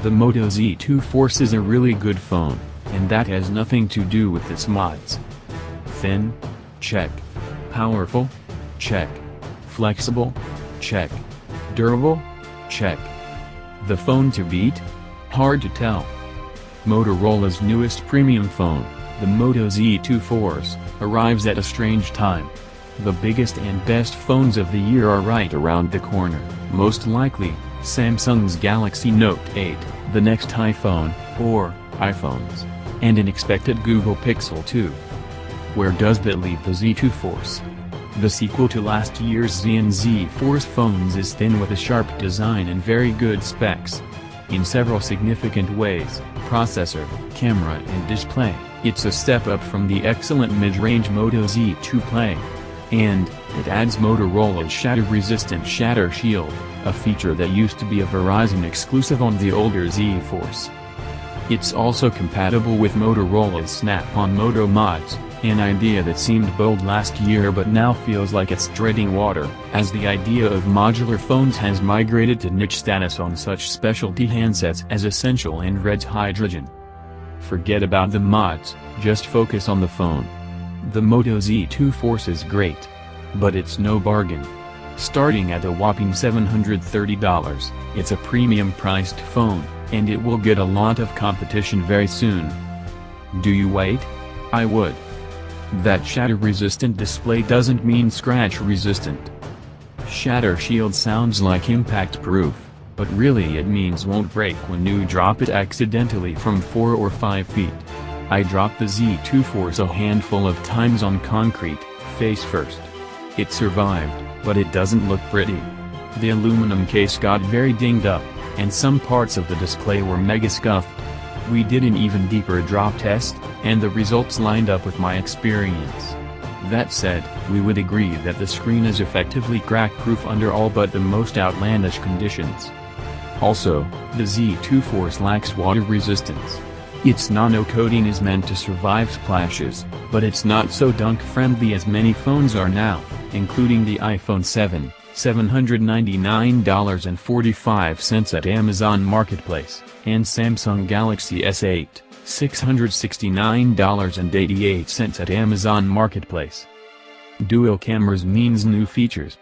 The Moto Z2 Force is a really good phone, and that has nothing to do with its mods. Thin? Check. Powerful? Check. Flexible? Check. Durable? Check. The phone to beat? Hard to tell. Motorola's newest premium phone, the Moto Z2 Force, arrives at a strange time. The biggest and best phones of the year are right around the corner, most likely Samsung's Galaxy Note 8, the next iPhone, or iPhones, and an expected Google Pixel 2. Where does that leave the Z2 Force? The sequel to last year's Z and Z Force phones is thin with a sharp design and very good specs. In several significant ways, processor, camera and display, it's a step up from the excellent mid-range Moto Z2 Play. And, it adds Motorola's shatter-resistant Shatter Shield, a feature that used to be a Verizon exclusive on the older Z Force. It's also compatible with Motorola's Snap-on Moto mods, an idea that seemed bold last year but now feels like it's treading water, as the idea of modular phones has migrated to niche status on such specialty handsets as Essential and Red's Hydrogen. Forget about the mods, just focus on the phone. The Moto Z2 Force is great. But it's no bargain. Starting at a whopping $730, it's a premium-priced phone, and it will get a lot of competition very soon. Do you wait? I would. That shatter-resistant display doesn't mean scratch-resistant. Shatter Shield sounds like impact-proof, but really it means won't break when you drop it accidentally from 4 or 5 feet. I dropped the Z2 Force a handful of times on concrete, face first. It survived, but it doesn't look pretty. The aluminum case got very dinged up, and some parts of the display were mega scuffed. We did an even deeper drop test, and the results lined up with my experience. That said, we would agree that the screen is effectively crack-proof under all but the most outlandish conditions. Also, the Z2 Force lacks water resistance. Its nano coating is meant to survive splashes, but it's not so dunk-friendly as many phones are now, including the iPhone 7, $799.45 at Amazon Marketplace, and Samsung Galaxy S8, $669.88 at Amazon Marketplace. Dual cameras means new features.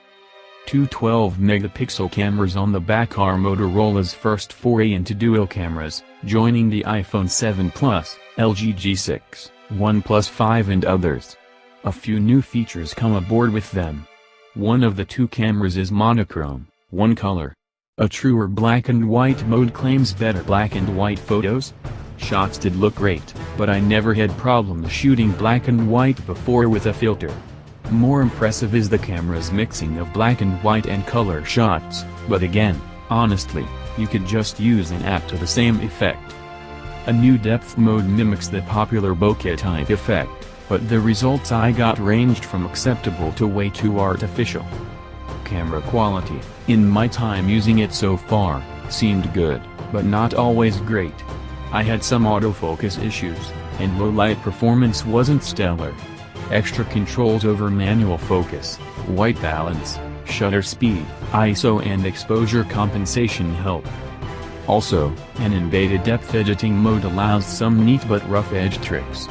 Two 12-megapixel cameras on the back are Motorola's first foray into dual cameras, joining the iPhone 7 Plus, LG G6, OnePlus 5 and others. A few new features come aboard with them. One of the two cameras is monochrome, one color. A truer black and white mode claims better black and white photos. Shots did look great, but I never had problems shooting black and white before with a filter. More impressive is the camera's mixing of black and white and color shots, but again, honestly, you could just use an app to the same effect. A new depth mode mimics the popular bokeh type effect, but the results I got ranged from acceptable to way too artificial. Camera quality, in my time using it so far, seemed good, but not always great. I had some autofocus issues, and low light performance wasn't stellar. Extra controls over manual focus, white balance, shutter speed, ISO and exposure compensation help. Also, an in-beta depth editing mode allows some neat but rough edge tricks.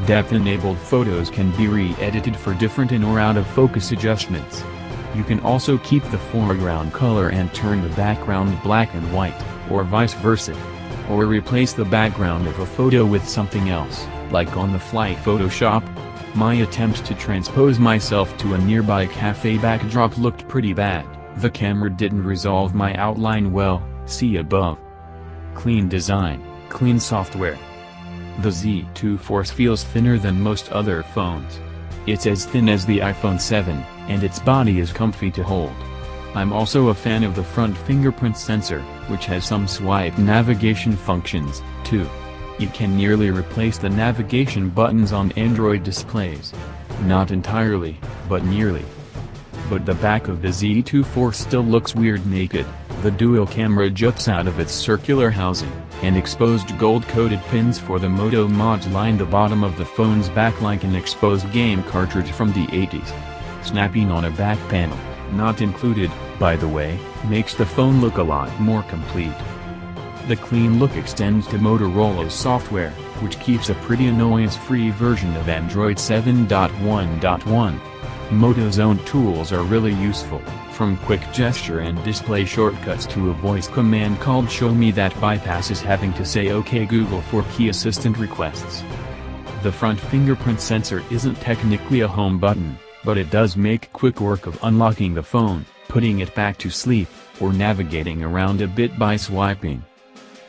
Depth-enabled photos can be re-edited for different in or out of focus adjustments. You can also keep the foreground color and turn the background black and white, or vice versa. Or replace the background of a photo with something else, like on-the-fly Photoshop. My attempt to transpose myself to a nearby cafe backdrop looked pretty bad. The camera didn't resolve my outline well, see above. Clean design, clean software. The Z2 Force feels thinner than most other phones. It's as thin as the iPhone 7, and its body is comfy to hold. I'm also a fan of the front fingerprint sensor, which has some swipe navigation functions, too. It can nearly replace the navigation buttons on Android displays. Not entirely, but nearly. But the back of the Z2 Force still looks weird naked. The dual camera juts out of its circular housing, and exposed gold-coated pins for the Moto mods line the bottom of the phone's back like an exposed game cartridge from the 80s. Snapping on a back panel, not included, by the way, makes the phone look a lot more complete. The clean look extends to Motorola's software, which keeps a pretty annoyance-free version of Android 7.1.1. Moto Zone tools are really useful, from quick gesture and display shortcuts to a voice command called Show Me that bypasses having to say OK Google for key assistant requests. The front fingerprint sensor isn't technically a home button, but it does make quick work of unlocking the phone, putting it back to sleep, or navigating around a bit by swiping.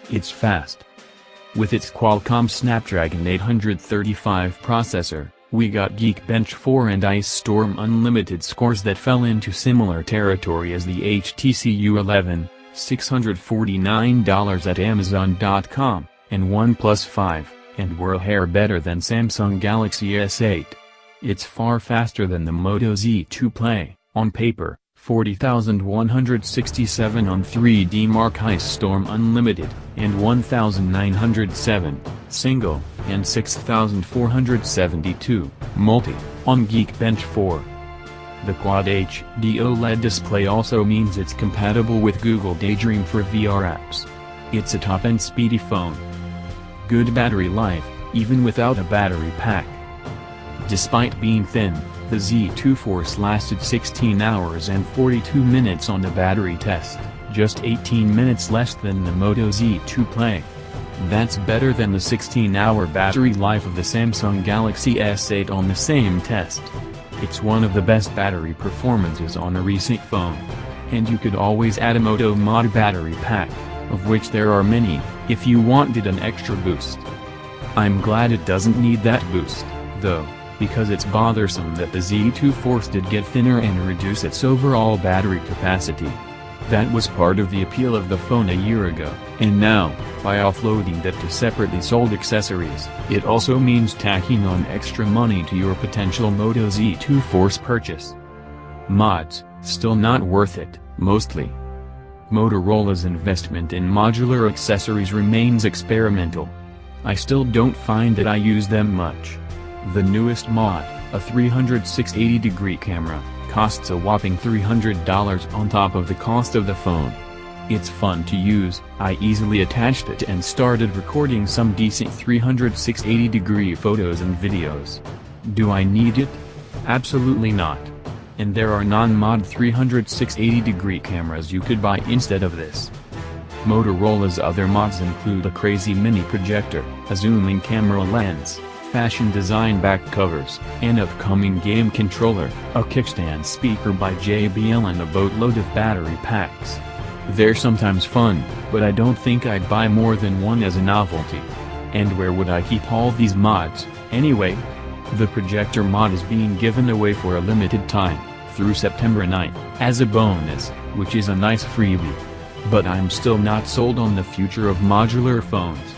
It's fast. With its Qualcomm Snapdragon 835 processor, we got Geekbench 4 and Ice Storm Unlimited scores that fell into similar territory as the HTC U11, $649 at Amazon.com, and OnePlus 5, and were a hair better than Samsung Galaxy S8. It's far faster than the Moto Z2 Play, on paper, 40,167 on 3D Mark Ice Storm Unlimited, and 1,907, single, and 6,472, multi, on Geekbench 4. The Quad HD OLED display also means it's compatible with Google Daydream for VR apps. It's a top-end speedy phone. Good battery life, even without a battery pack. Despite being thin, the Z2 Force lasted 16 hours and 42 minutes on the battery test, just 18 minutes less than the Moto Z2 Play. That's better than the 16-hour battery life of the Samsung Galaxy S8 on the same test. It's one of the best battery performances on a recent phone. And you could always add a Moto Mod battery pack, of which there are many, if you wanted an extra boost. I'm glad it doesn't need that boost, though, because it's bothersome that the Z2 Force did get thinner and reduce its overall battery capacity. That was part of the appeal of the phone a year ago, and now, by offloading that to separately sold accessories, it also means tacking on extra money to your potential Moto Z2 Force purchase. Mods, still not worth it, mostly. Motorola's investment in modular accessories remains experimental. I still don't find that I use them much. The newest mod, a 360-degree camera, costs a whopping $300 on top of the cost of the phone. It's fun to use. I easily attached it and started recording some decent 360-degree photos and videos. Do I need it? Absolutely not. And there are non-mod 360-degree cameras you could buy instead of this. Motorola's other mods include a crazy mini projector, a zooming camera lens, fashion design back covers, an upcoming game controller, a kickstand speaker by JBL and a boatload of battery packs. They're sometimes fun, but I don't think I'd buy more than one as a novelty. And where would I keep all these mods, anyway? The projector mod is being given away for a limited time, through September 9th, as a bonus, which is a nice freebie. But I'm still not sold on the future of modular phones.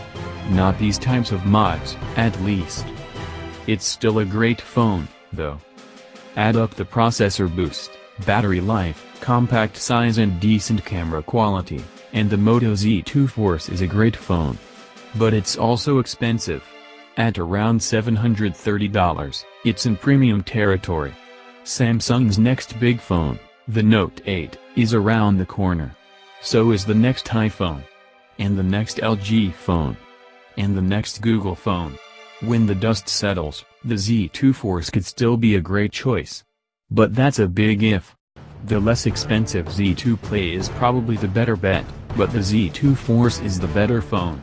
Not these types of mods, at least. It's still a great phone, though. Add up the processor boost, battery life, compact size and decent camera quality, and the Moto Z2 Force is a great phone. But it's also expensive. At around $730, it's in premium territory. Samsung's next big phone, the Note 8, is around the corner. So is the next iPhone. And the next LG phone. And the next Google phone. When the dust settles, the Z2 Force could still be a great choice. But that's a big if. The less expensive Z2 Play is probably the better bet, but the Z2 Force is the better phone.